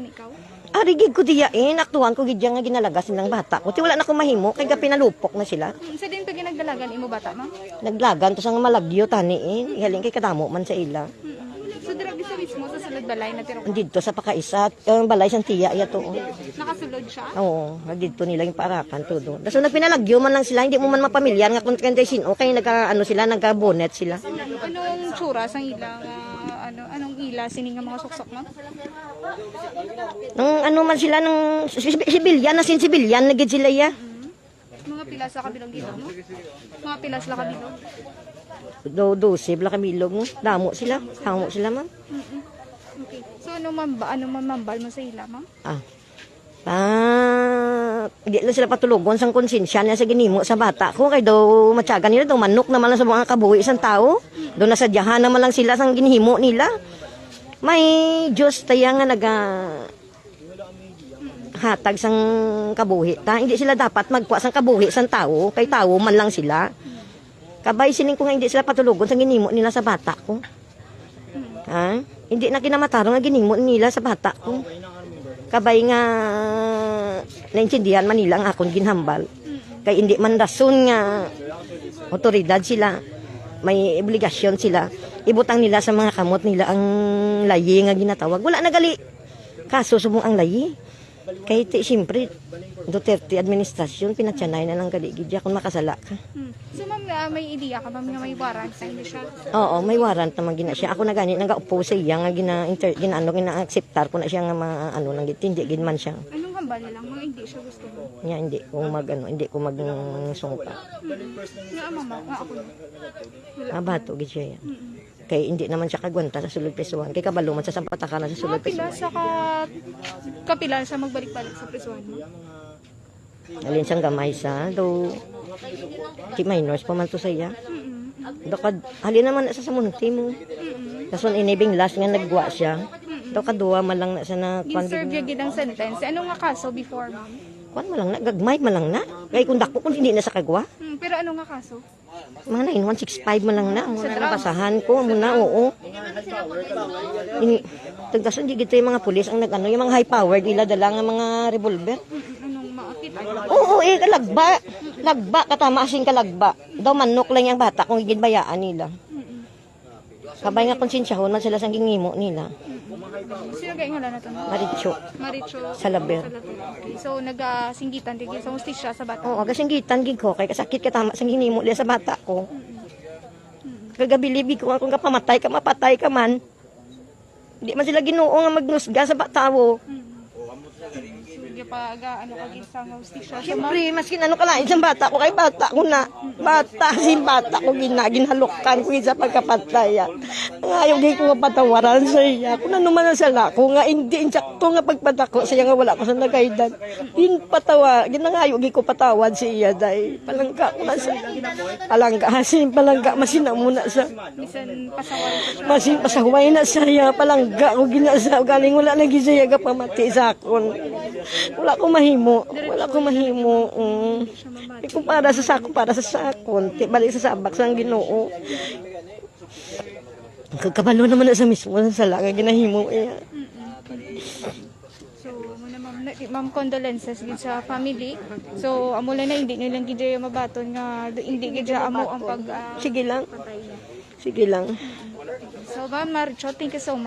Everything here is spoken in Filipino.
ikaw? Arigid ko diyain, aktuhan ko gidya nga ginalagas nilang bata ko. Ti wala na ko mahimo, kay gapi nalupok na sila. Sa din pa ginagdalagan imo bata, ma'am? Naglagan to sa nga malagyo taniin, ihaling kay kadamo man sa ila. So diragi sa mismo sa sulod balay na tiro. Dito sa pakaisa, balay sang tiya iya to. Nakasulod siya. Oo, dito nila yung parakan todo. So nagpinalagyo man lang sila, hindi mo man mapamilyar nga kung kay sino, kay nagka ano sila, nagka-bonnet sila. Anong tsura sang ilang anong ila sining nga mga suksok, ma'am? Nung ano man sila nung sibilyan na sibilyan na gid sila ya. Mga pilas sa kabilog dito, no? Mga pilas la kabilog. Do sibla kamilog mo. Damo sila, hango sila man. Okay. So ano mambal mo sa ila, ma'am? Hindi lang sila patulugon sang konsensya niya sa ginimo sa bata ko. Kay daw matyagan nila, daw manok naman lang sa mga kabuhi isang tao. Daw nasadyahan naman lang sila sang ginhimo nila. May Diyos taya nga hatag sang kabuhi. Hindi sila dapat magkuha sang kabuhi sang tao. Kay tao man lang sila. Kabay sining ko nga hindi sila patulugon sang ginimo nila sa bata ko. Hindi na kinamatarong nga ginimo nila sa bata ko. Kabay nga naintindihan man nila ang akong ginhambal. Kay hindi man rason nga otoridad sila. May obligasyon sila. Ibutang nila sa mga kamot nila ang layi nga ginatawag. Wala na gali. Kaso subong ang layi. Kay siyempre, Duterte administrasyon, pinatsanay na lang galigidya kung makasala ka. So ma'am, may idea ka, ma'am, nga may warrant sa inyo siya? Oo, may warrant naman gina siya. Ako na gani, nag-upo sa iya, nga gina-acceptar ko na siya nga hindi gin man siya. Anong hambal nilang mga hindi siya gusto mo? Nga, hindi ko magsungpa. Nga mama, nga ako. Bato, gid siya yan. Kay hindi naman siya kagwanta sa sulod presuhan. Kay kabalo man sa sampatakanan sa sulod Kapila presuhan. kapila sa magbalik-balik sa presuhan mo? Alin siyang gamay sa, do ti minors pa man to sa iya. Halin naman na sa samunti mo. Kason inibing last nga nagwa siya. Do kadua man lang na sa na Gin-serve yung gidang sentence. Ano nga kaso before, ma'am? Kwan man lang na, gagmay man lang na. Kay kung dako kung hindi na sa kagwa. Pero ano nga kaso? Mga 9165 man lang na. Muna nabasahan ko, muna oo. Tagdason, di gito yung mga pulis ang yung mga high power, nila dala nga mga revolver. Anong maakit? Oo, kalagba. Lagba, katama asing kalagba. Daw manok lang yung bata kung ginbayaan nila. Kabay nga konsensyahon man sila sa gingimo nila. Sino kaya nga na ito? Maricho. Salaber. Okay. So, nag-singgitan din sa hustisya sa bata? Oo, kasinggitan gid ko. Kay kasakit katama sa ginimo nila sa bata ko. Kagabilibi ko kung kapamatay ka, mapatay ka man. Hindi man sila Ginoo nga magnusga sa batawo. Sige pa, ano ka sa hustisya? Siyempre, maskin ano kalain sa bata ko, kay bata ko na. Bata, sin bata ko ginhalukan ko sa pagkapatay. Ngayon, di ko mapatawaran sa iya. Kung ano man ang sala ko, nga hindi insakto nga pagpatako sa iya nga wala ko sa nagaydan. Ginangayo, di ko patawad sa iya dahil palangga ko na sa palangga, masina muna sa. Bisan pasaway ko siya. Masin pasaway na sa iya, palangga ko ginasa. Galing wala na gisaya ka pamati sa akon. Wala ko mahimo. Kung para sa sako, para sa sakon. Balik sa sabak sa Ginoo. Kabalo naman na sa mismo sa sala nga ginahimo iya. So, ma'am, condolences din sa family. So, amo lang na hindi nilang gidya mabaton nga hindi gidya amo ang pag Sige lang. patay niya. Sige lang. So, ma'am Maricho, thank you so much.